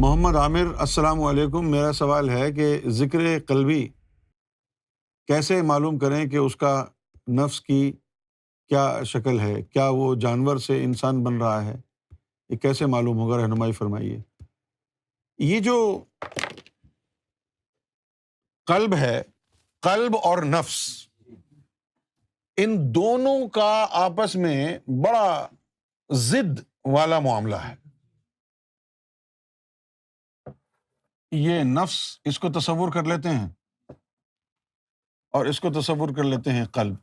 محمد عامر، السلام علیکم۔ میرا سوال ہے کہ ذکر قلبی کیسے معلوم کریں کہ اس کا نفس کی کیا شکل ہے؟ کیا وہ جانور سے انسان بن رہا ہے؟ یہ کیسے معلوم ہوگا؟ رہنمائی فرمائیے۔ یہ جو قلب ہے، قلب اور نفس، ان دونوں کا آپس میں بڑا ضد والا معاملہ ہے۔ یہ نفس اس کو تصور کر لیتے ہیں اور اس کو تصور کر لیتے ہیں قلب۔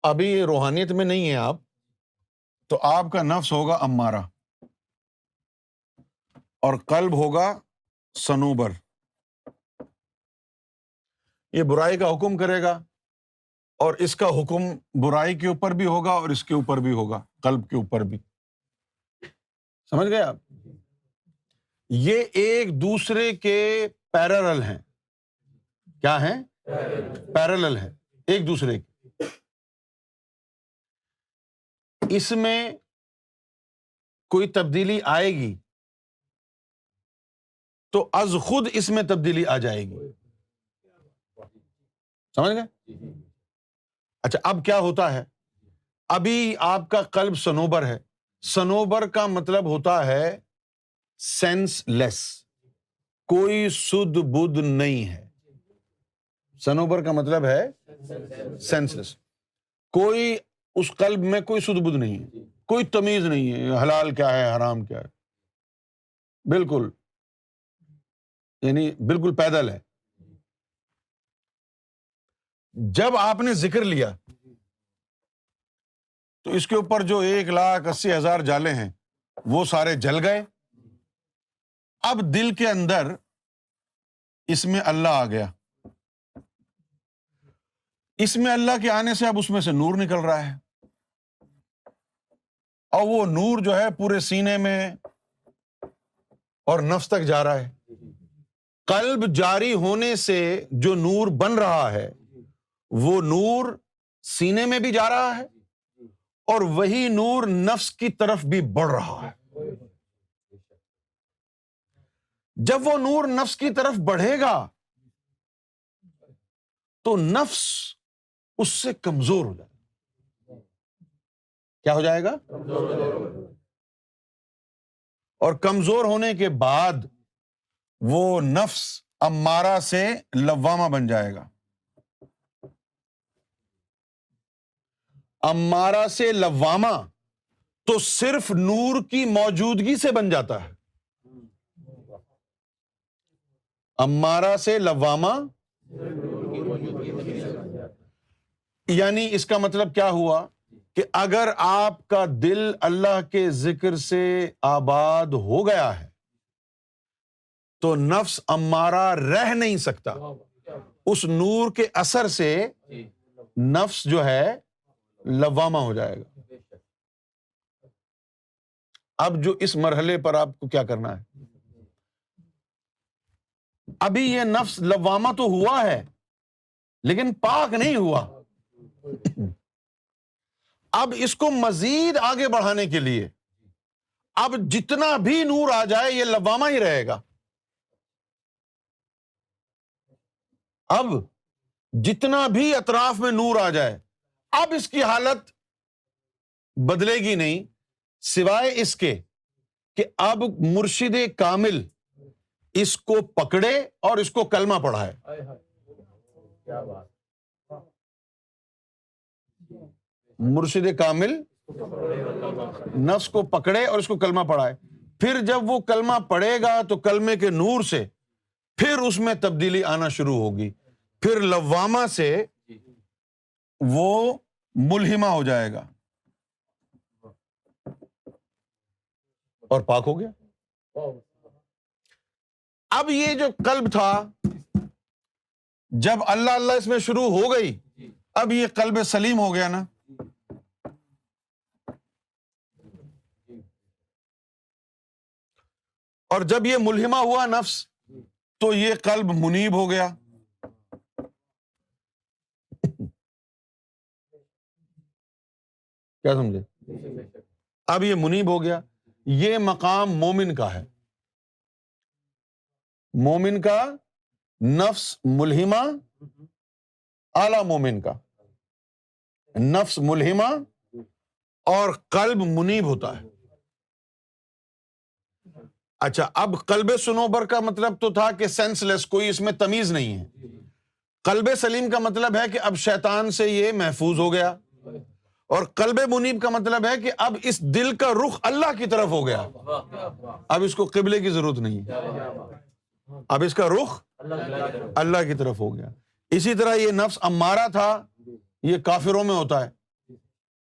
ابھی یہ روحانیت میں نہیں ہے آپ، تو آپ کا نفس ہوگا امارہ اور قلب ہوگا صنوبر۔ یہ برائی کا حکم کرے گا اور اس کا حکم برائی کے اوپر بھی ہوگا اور اس کے اوپر بھی ہوگا، قلب کے اوپر بھی۔ سمجھ گئے آپ؟ یہ ایک دوسرے کے پیرالل ہیں۔ کیا ہیں؟ پیرالل ہیں ایک دوسرے کے۔ اس میں کوئی تبدیلی آئے گی تو از خود اس میں تبدیلی آ جائے گی۔ سمجھ گئے؟ اچھا، اب کیا ہوتا ہے؟ ابھی آپ کا قلب صنوبر ہے۔ صنوبر کا مطلب ہوتا ہے سینس لیس، کوئی سدھ بدھ نہیں ہے۔ صنوبر کا مطلب ہے سینس لیس، کوئی اس قلب میں کوئی سدھ بدھ نہیں ہے، کوئی تمیز نہیں ہے، حلال کیا ہے حرام کیا ہے، بالکل، یعنی بالکل پیدل ہے۔ جب آپ نے ذکر لیا تو اس کے اوپر جو 1,80,000 جالے ہیں وہ سارے جل گئے۔ اب دل کے اندر اس میں اللہ آ گیا۔ اس میں اللہ کے آنے سے اب اس میں سے نور نکل رہا ہے، اور وہ نور جو ہے پورے سینے میں اور نفس تک جا رہا ہے۔ قلب جاری ہونے سے جو نور بن رہا ہے وہ نور سینے میں بھی جا رہا ہے اور وہی نور نفس کی طرف بھی بڑھ رہا ہے۔ جب وہ نور نفس کی طرف بڑھے گا تو نفس اس سے کمزور ہو جائے گا۔ کیا ہو جائے گا؟ اور کمزور ہونے کے بعد وہ نفس امارہ سے لوامہ بن جائے گا۔ امارہ سے لوامہ تو صرف نور کی موجودگی سے بن جاتا ہے۔ امارہ سے لوامہ یعنی اس کا مطلب کیا ہوا کہ اگر آپ کا دل اللہ کے ذکر سے آباد ہو گیا ہے تو نفس امارہ رہ نہیں سکتا۔ اس نور کے اثر سے نفس جو ہے لوامہ ہو جائے گا۔ اب جو اس مرحلے پر آپ کو کیا کرنا ہے، ابھی یہ نفس لوامہ تو ہوا ہے لیکن پاک نہیں ہوا۔ اب اس کو مزید آگے بڑھانے کے لیے اب جتنا بھی نور آ جائے یہ لوامہ ہی رہے گا۔ اب جتنا بھی اطراف میں نور آ جائے اب اس کی حالت بدلے گی نہیں، سوائے اس کے کہ اب مرشد کامل اس کو پکڑے اور اس کو کلمہ پڑھائے۔ مرشد کامل نفس کو پکڑے اور اس کو کلمہ پڑھائے، پھر جب وہ کلمہ پڑھے گا تو کلمے کے نور سے پھر اس میں تبدیلی آنا شروع ہوگی، پھر لوامہ سے وہ ملہمہ ہو جائے گا اور پاک ہو گیا۔ اب یہ جو قلب تھا جب اللہ اللہ اس میں شروع ہو گئی، اب یہ قلب سلیم ہو گیا نا۔ اور جب یہ ملہمہ ہوا نفس تو یہ قلب منیب ہو گیا۔ کیا سمجھے؟ اب یہ منیب ہو گیا، یہ مقام مومن کا ہے. مومن کا نفس ملہمہ، اعلیٰ مومن کا نفس ملہمہ اور قلب منیب ہوتا ہے. اچھا، اب قلب صنوبر کا مطلب تو تھا کہ سینس لیس، کوئی اس میں تمیز نہیں ہے. قلب سلیم کا مطلب ہے کہ اب شیطان سے یہ محفوظ ہو گیا، اور قلب منیب کا مطلب ہے کہ اب اس دل کا رخ اللہ کی طرف ہو گیا، اب اس کو قبلے کی ضرورت نہیں ہے، اب اس کا رخ اللہ کی طرف ہو گیا. اسی طرح یہ نفس امارہ تھا، یہ کافروں میں ہوتا ہے.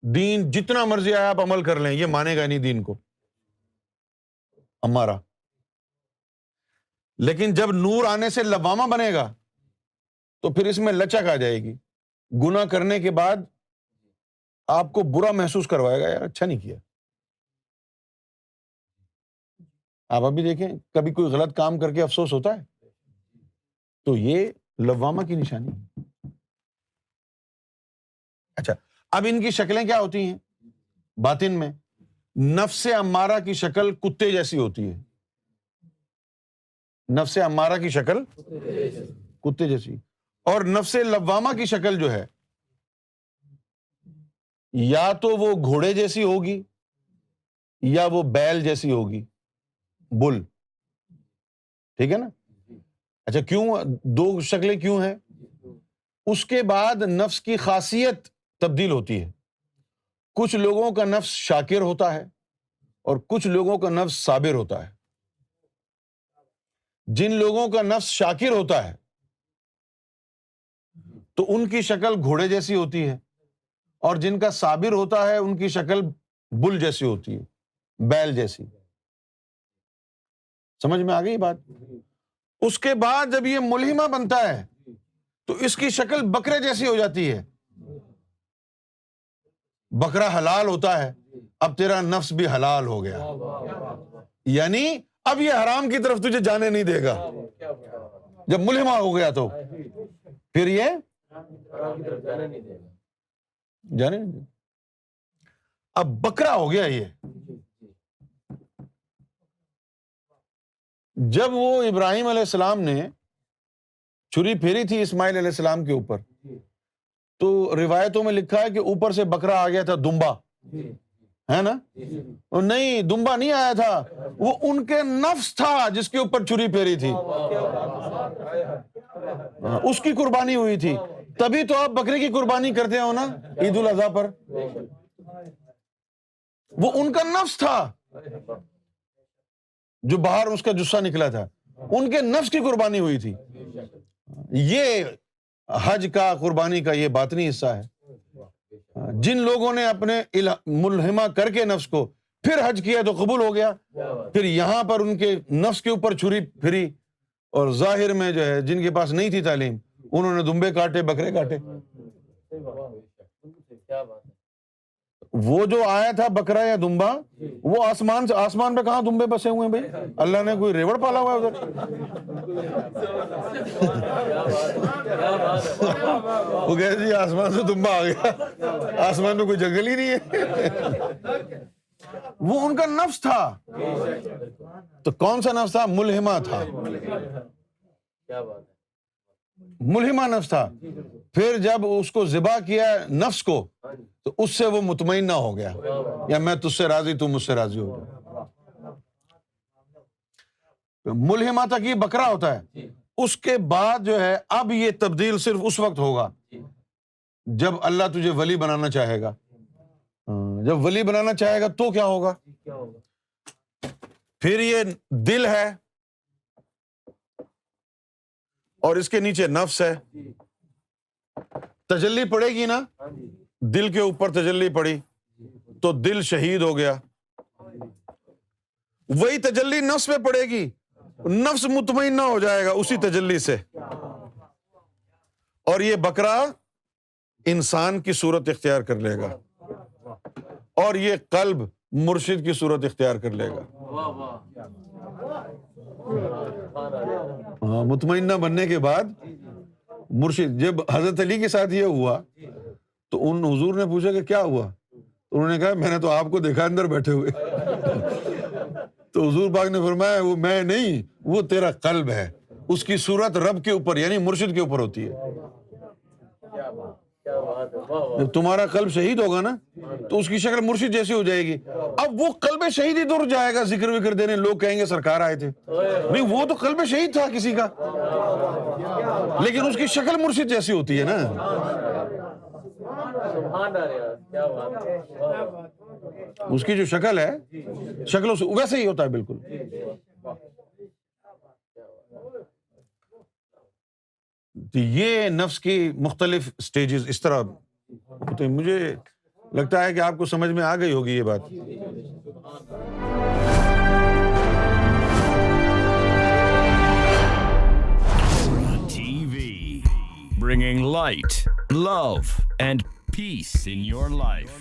دین جتنا مرضی آیا آپ عمل کر لیں، یہ مانے گا نہیں دین کو، امارہ. لیکن جب نور آنے سے لوامہ بنے گا تو پھر اس میں لچک آ جائے گی. گناہ کرنے کے بعد آپ کو برا محسوس کروائے گا، یار اچھا نہیں کیا. آپ ابھی دیکھیں، کبھی کوئی غلط کام کر کے افسوس ہوتا ہے؟ تو یہ لوامہ کی نشانی ہے. اچھا، اب ان کی شکلیں کیا ہوتی ہیں باطن میں؟ نفس امارہ کی شکل کتے جیسی ہوتی ہے، نفس امارہ کی شکل کتے جیسی، اور نفس لوامہ کی شکل جو ہے یا تو وہ گھوڑے جیسی ہوگی یا وہ بیل جیسی ہوگی، بل. ٹھیک ہے نا؟ اچھا، کیوں دو شکلیں کیوں ہیں؟ اس کے بعد نفس کی خاصیت تبدیل ہوتی ہے. کچھ لوگوں کا نفس شاکر ہوتا ہے اور کچھ لوگوں کا نفس صابر ہوتا ہے. جن لوگوں کا نفس شاکر ہوتا ہے تو ان کی شکل گھوڑے جیسی ہوتی ہے، اور جن کا صابر ہوتا ہے ان کی شکل بل جیسی ہوتی ہے، بیل جیسی. سمجھ میں آ گئی بات؟ اس کے بعد جب یہ ملہمہ بنتا ہے تو اس کی شکل بکرے جیسی ہو جاتی ہے. بکرا حلال ہوتا ہے، اب تیرا نفس بھی حلال ہو گیا، یعنی اب یہ حرام کی طرف تجھے جانے نہیں دے گا. جب ملہمہ ہو گیا تو پھر یہ جانے نہیں دے گا. اب بکرا ہو گیا یہ. جب وہ ابراہیم علیہ السلام نے چھری پھیری تھی اسماعیل علیہ السلام کے اوپر، تو روایتوں میں لکھا ہے کہ اوپر سے بکرا آ گیا تھا، دمبا ہے نا؟ اور نہیں، دمبا نہیں آیا تھا، وہ ان کے نفس تھا جس کے اوپر چھری پھیری تھی، اس کی قربانی ہوئی تھی. تبھی تو آپ بکرے کی قربانی کرتے ہو نا عید الاضحیٰ پر. وہ ان کا نفس تھا جو باہر اس کا جثہ نکلا تھا، ان کے نفس کی قربانی ہوئی تھی. یہ حج کا قربانی کا یہ باطنی حصہ ہے. جن لوگوں نے اپنے ملہمہ کر کے نفس کو پھر حج کیا تو قبول ہو گیا، پھر یہاں پر ان کے نفس کے اوپر چھری پھری، اور ظاہر میں جو ہے جن کے پاس نہیں تھی تعلیم انہوں نے دمبے کاٹے، بکرے کاٹے. وہ جو آیا تھا بکرا یا دمبا، وہ آسمان سے، آسمان پہ کہاں دمبے بسے ہوئے ہیں بھائی؟ اللہ نے کوئی ریوڑ پالا ہوا ہے ادھر؟ وہ کہتے جی آسمان سے دمبا آ گیا، آسمان میں کوئی جنگل ہی نہیں ہے. وہ ان کا نفس تھا. تو کون سا نفس تھا؟ ملہمہ تھا، ملہمہ نفس تھا. پھر جب اس کو ذبح کیا نفس کو تو اس سے وہ مطمئنہ ہو گیا، یا میں تجھ سے راضی، تو مجھ سے راضی ہو گیا. ملہمہ تک یہ بکرا ہوتا ہے. اس کے بعد جو ہے اب یہ تبدیل صرف اس وقت ہوگا جب اللہ تجھے ولی بنانا چاہے گا. جب ولی بنانا چاہے گا تو کیا ہوگا؟ پھر یہ دل ہے اور اس کے نیچے نفس ہے. تجلی پڑے گی نا، دل کے اوپر تجلی پڑی تو دل شہید ہو گیا. وہی تجلی نفس پہ پڑے گی، نفس مطمئنہ ہو جائے گا اسی تجلی سے، اور یہ بکرا انسان کی صورت اختیار کر لے گا، اور یہ قلب مرشد کی صورت اختیار کر لے گا. مطمئنہ بننے کے بعد مرشد. جب حضرت علی کے ساتھ یہ ہوا تو ان حضور نے پوچھا کہ کیا ہوا؟ انہوں نے کہا میں نے تو آپ کو دیکھا اندر بیٹھے ہوئے. تو حضور پاک نے فرمایا وہ میں نہیں، وہ تیرا قلب ہے، اس کی صورت رب کے اوپر یعنی مرشد کے اوپر ہوتی ہے. جب تمہارا قلب شہید ہوگا نا تو اس کی شکل مرشد جیسی ہو جائے گی. اب وہ قلب شہید ہی دور جائے گا ذکر وکر دینے، لوگ کہیں گے سرکار آئے تھے. نہیں، وہ تو قلب شہید تھا کسی کا، لیکن اس کی شکل مرشد جیسی ہوتی ہے نا. اس کی جو شکل ہے، شکل ویسے ہی ہوتا ہے بالکل. یہ نفس کی مختلف سٹیجز اس طرح ہوتے ہیں. مجھے لگتا ہے کہ آپ کو سمجھ میں آ گئی ہوگی یہ بات. TV, bringing light, love, and peace in your life.